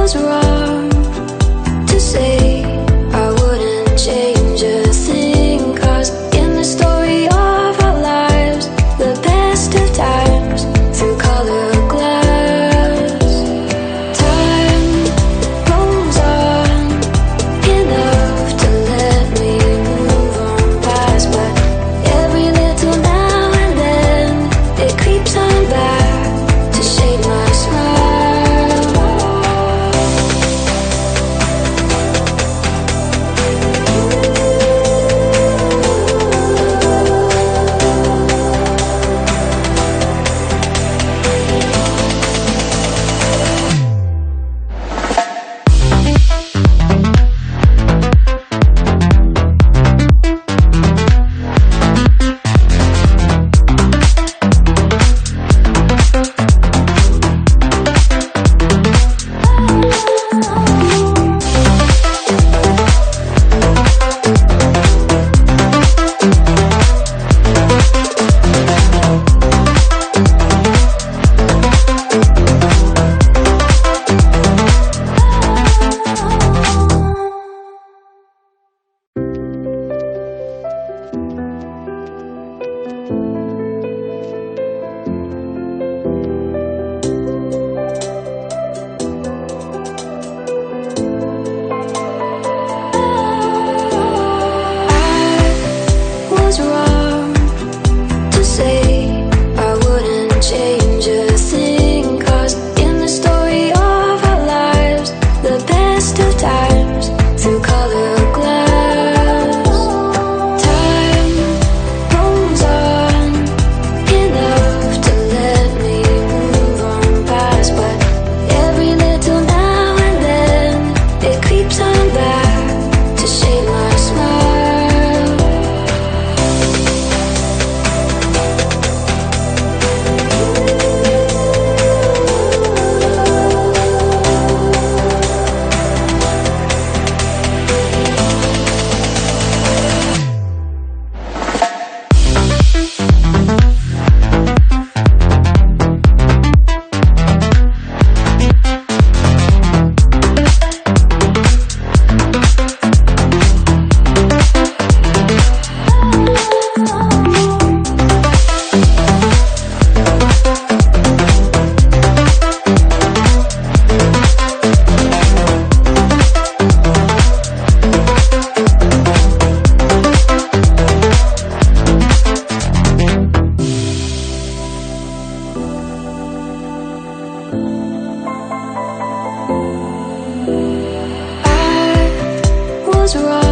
was wrong to say I wouldn't change a thing, 'cause in the story of our lives, the best of times through colored glass, time rolls on enough to let me move on past, but every little now and then it creeps on back to shade my smile. Was wrong to say I wouldn't change a thing, 'cause in the story of our lives, the best of times through colored glass, time rolls on enough to let me move on past, but every little now and then it creeps on back to shade my smile. Was wrong